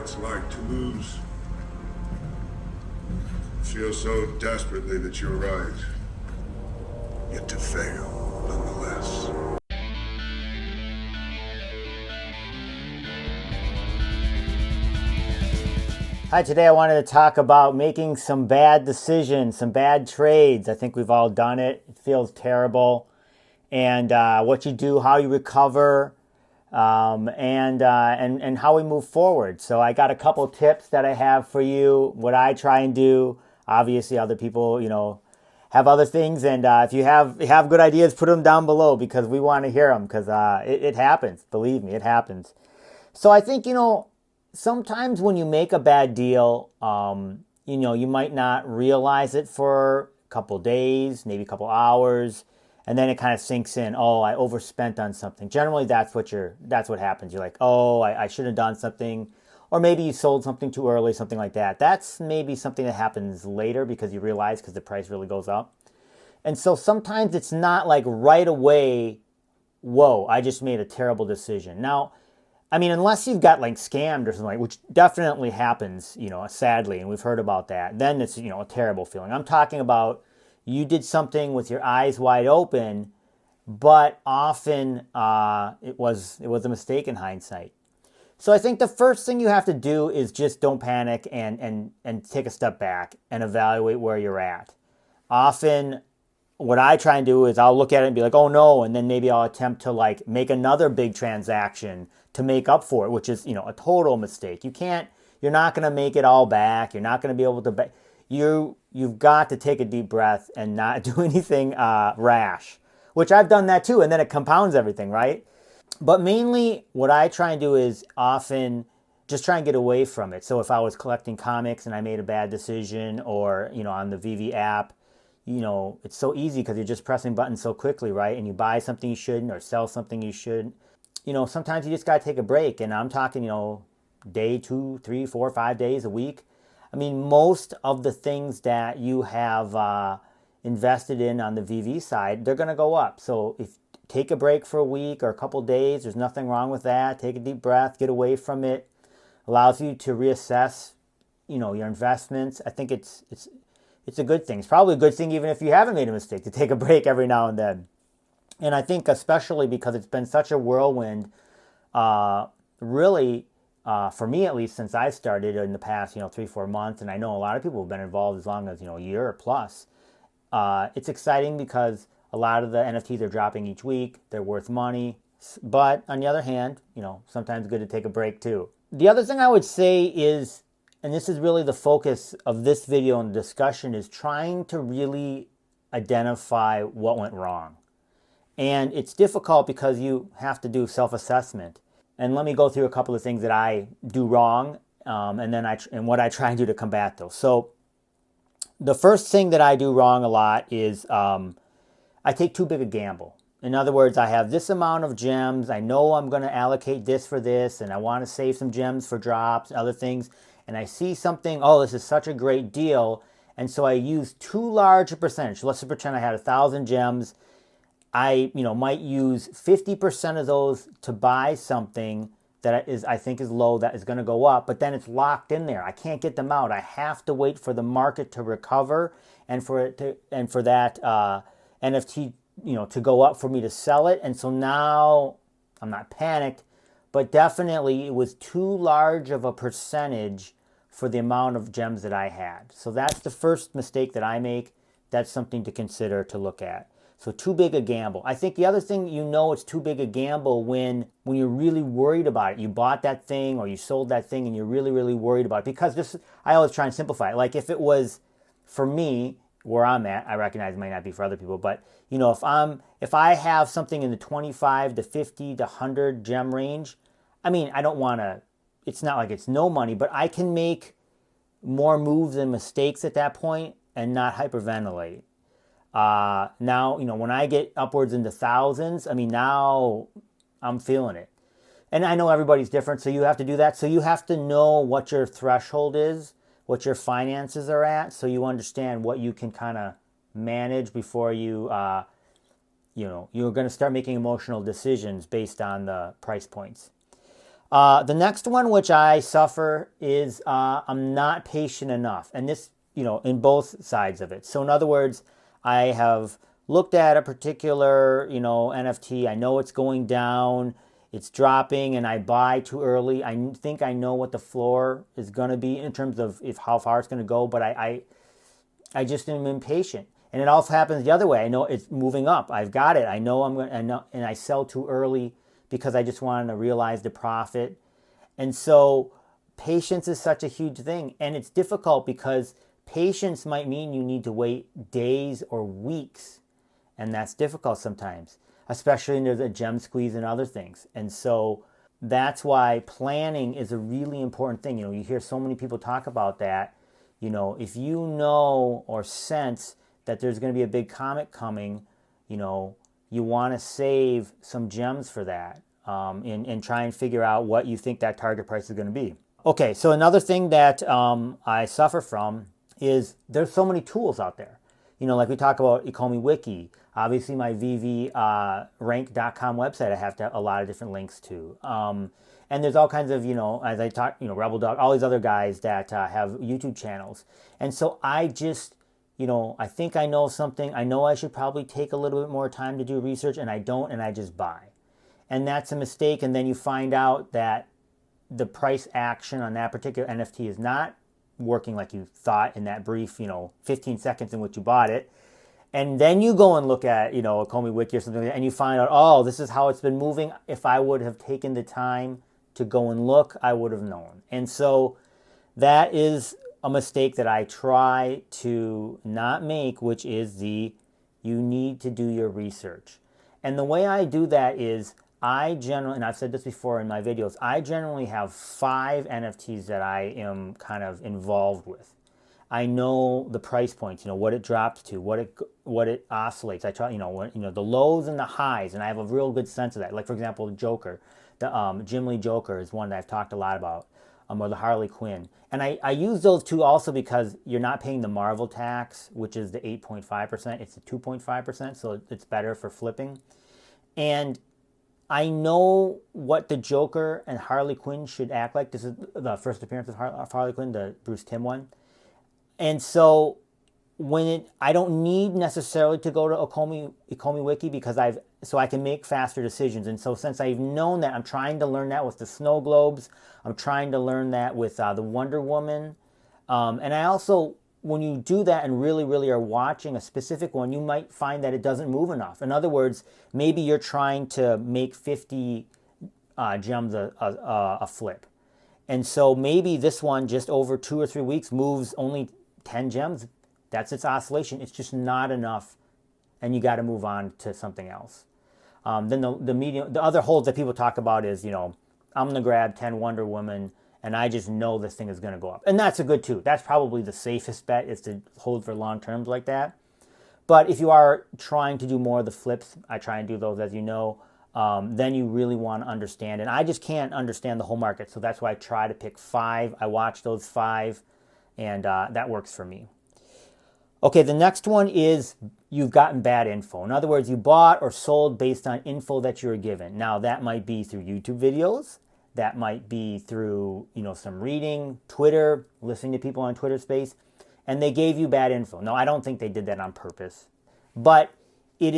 it's like to lose. Feel so desperately that you're right, yet to fail nonetheless. Hi, today I wanted to talk about making some bad decisions, some bad trades. I think we've all done it. It feels terrible. And what you do, how you recover, and how we move forward. So I got a couple tips that I have for you, what I try and do. Obviously, other people, have other things. And if you have good ideas, put them down below because we want to hear them because it happens. Believe me, it happens. So I think, sometimes when you make a bad deal, you might not realize it for a couple days, maybe a couple hours, and then it kind of sinks in. Oh, I overspent on something. Generally, that's what happens. You're like, oh, I should have done something, or maybe you sold something too early, something like that. That's maybe something that happens later because you realize because the price really goes up. And so sometimes it's not like right away, whoa, I just made a terrible decision. Now, I mean, unless you've got like scammed or something, which definitely happens, sadly, and we've heard about that, then it's, a terrible feeling. I'm talking about you did something with your eyes wide open, but often it was a mistake in hindsight. So I think the first thing you have to do is just don't panic and take a step back and evaluate where you're at. Often what I try and do is I'll look at it and be like, oh no, and then maybe I'll attempt to like make another big transaction to make up for it, which is, a total mistake. You're not going to make it all back. You're not going to be able to, you've got to take a deep breath and not do anything rash, which I've done that too. And then it compounds everything, right? But mainly what I try and do is often just try and get away from it. So if I was collecting comics and I made a bad decision or, on the Veve app, it's so easy because you're just pressing buttons so quickly, right? And you buy something you shouldn't or sell something you shouldn't. Sometimes you just got to take a break. And I'm talking, day, 2, 3, 4, 5 days, a week. I mean, most of the things that you have invested in on the Veve side, they're going to go up. So if take a break for a week or a couple days, there's nothing wrong with that. Take a deep breath, get away from it. Allows you to reassess, your investments. I think it's a good thing. It's probably a good thing even if you haven't made a mistake to take a break every now and then. And I think especially because it's been such a whirlwind, really, for me at least, since I started in the past, 3-4 months, and I know a lot of people have been involved as long as, a year or plus. It's exciting because a lot of the NFTs are dropping each week. They're worth money. But on the other hand, sometimes good to take a break too. The other thing I would say is, and this is really the focus of this video and the discussion, is trying to really identify what went wrong. And it's difficult because you have to do self-assessment. And let me go through a couple of things that I do wrong, and what I try and do to combat those. So the first thing that I do wrong a lot is I take too big a gamble. In other words, I have this amount of gems. I know I'm going to allocate this for this, and I want to save some gems for drops, other things. And I see something, oh, this is such a great deal. And so I use too large a percentage. Let's pretend I had 1,000 gems. I might use 50% of those to buy something that I think is low, that is going to go up, but then it's locked in there. I can't get them out. I have to wait for the market to recover and for that NFT to go up for me to sell it. And so now I'm not panicked, but definitely it was too large of a percentage for the amount of gems that I had. So that's the first mistake that I make. That's something to consider, to look at. So too big a gamble. I think the other thing, it's too big a gamble when you're really worried about it. You bought that thing or you sold that thing and you're really, really worried about it. Because I always try and simplify it. Like if it was, for me, where I'm at, I recognize it might not be for other people, but if I have something in the 25 to 50 to 100 gem range, I mean, I don't want to, it's not like it's no money, but I can make more moves and mistakes at that point and not hyperventilate. Now, when I get upwards into thousands, I mean, now I'm feeling it. And I know everybody's different, so you have to do that. So you have to know what your threshold is, what your finances are at, so you understand what you can kind of manage before you're going to start making emotional decisions based on the price points. The next one, which I suffer, is I'm not patient enough. And this, in both sides of it. So in other words, I have looked at a particular, NFT. I know it's going down, it's dropping, and I buy too early. I think I know what the floor is going to be in terms of if how far it's going to go, but I just am impatient. And it also happens the other way. I know it's moving up. I've got it. I know I'm going to, and I sell too early because I just wanted to realize the profit. And so patience is such a huge thing. And it's difficult because patience might mean you need to wait days or weeks. And that's difficult sometimes, especially when there's a gem squeeze and other things. And so that's why planning is a really important thing. You hear so many people talk about that. If you know or sense that there's going to be a big comet coming, you want to save some gems for that, and try and figure out what you think that target price is going to be. Okay, so another thing that I suffer from is there's so many tools out there. Like we talk about Ecomi Wiki, obviously my Veve rank.com website, I have a lot of different links to. And there's all kinds of, as I talk, Rebel Dog, all these other guys that have YouTube channels. And so I just, I think I know something. I know I should probably take a little bit more time to do research, and I don't, and I just buy. And that's a mistake. And then you find out that the price action on that particular NFT is not working like you thought in that brief, 15 seconds in which you bought it. And then you go and look at, a Ecomi Wiki or something like that, and you find out, oh, this is how it's been moving. If I would have taken the time to go and look, I would have known. And so that is a mistake that I try to not make, which is you need to do your research. And the way I do that is I generally, and I've said this before in my videos, I generally have 5 NFTs that I am kind of involved with. I know the price points, what it drops to, what it oscillates. I try, the lows and the highs, and I have a real good sense of that. Like, for example, the Joker, the Jim Lee Joker is one that I've talked a lot about, or the Harley Quinn. And I use those two also because you're not paying the Marvel tax, which is the 8.5%. It's the 2.5%, so it's better for flipping. And I know what the Joker and Harley Quinn should act like. This is the first appearance of Harley Quinn, the Bruce Timm one. And so I don't need necessarily to go to Ecomi Wiki because so I can make faster decisions. And so since I've known that, I'm trying to learn that with the snow globes. I'm trying to learn that with the Wonder Woman. And I also, when you do that and really, really are watching a specific one, you might find that it doesn't move enough. In other words, maybe you're trying to make 50 gems a flip. And so maybe this one just over 2 or 3 weeks moves only 10 gems. That's its oscillation. It's just not enough, and you got to move on to something else. Then the other holds that people talk about is, I'm going to grab 10 Wonder Woman, and I just know this thing is going to go up. And that's a good too. That's probably the safest bet, is to hold for long terms like that. But if you are trying to do more of the flips, I try and do those, as you know, then you really want to understand. And I just can't understand the whole market, so that's why I try to pick 5. I watch those 5, and that works for me. Okay, the next one is you've gotten bad info. In other words, you bought or sold based on info that you were given. Now, that might be through YouTube videos. That might be through, some reading, Twitter, listening to people on Twitter Space, and they gave you bad info. No, I don't think they did that on purpose. But it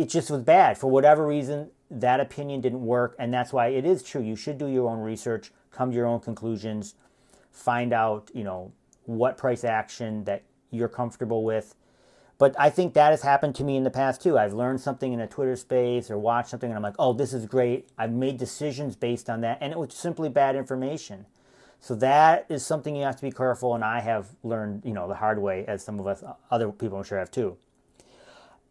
just was bad. For whatever reason, that opinion didn't work, and that's why it is true. You should do your own research, come to your own conclusions, find out, what price action that you're comfortable with. But I think that has happened to me in the past too. I've learned something in a Twitter space or watched something and I'm like, oh, this is great. I've made decisions based on that, and it was simply bad information. So that is something you have to be careful, and I have learned, the hard way, as some of us, other people I'm sure have too.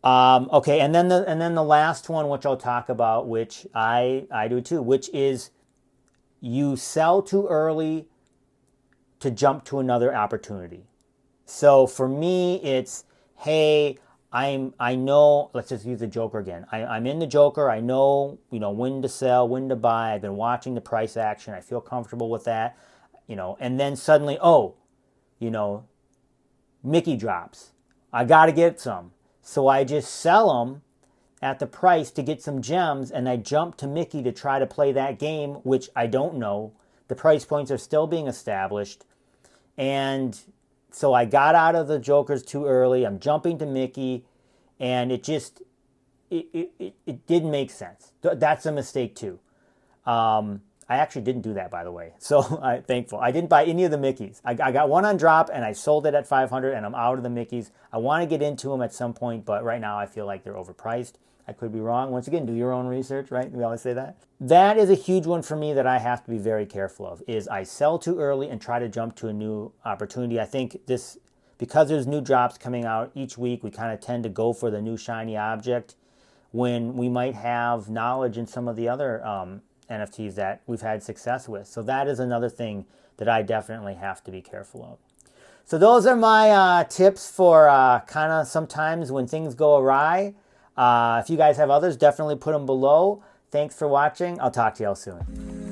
Okay, and then the last one, which I'll talk about, which I do too, which is you sell too early to jump to another opportunity. So for me, it's, hey, I know, let's just use the Joker again. I'm in the Joker. I know, when to sell, when to buy. I've been watching the price action. I feel comfortable with that, and then suddenly, Mickey drops. I got to get some. So I just sell them at the price to get some gems, and I jump to Mickey to try to play that game, which I don't know. The price points are still being established. And so I got out of the Jokers too early. I'm jumping to Mickey, and it just, it didn't make sense. That's a mistake too. I actually didn't do that, by the way. So I'm thankful. I didn't buy any of the Mickeys. I got one on drop, and I sold it at 500, and I'm out of the Mickeys. I want to get into them at some point, but right now I feel like they're overpriced. I could be wrong. Once again, do your own research, right? We always say that. That is a huge one for me that I have to be very careful of, is I sell too early and try to jump to a new opportunity. I think this, because there's new drops coming out each week, we kind of tend to go for the new shiny object when we might have knowledge in some of the other NFTs that we've had success with. So that is another thing that I definitely have to be careful of. So those are my tips for kind of sometimes when things go awry. If you guys have others, definitely put them below. Thanks for watching. I'll talk to y'all soon.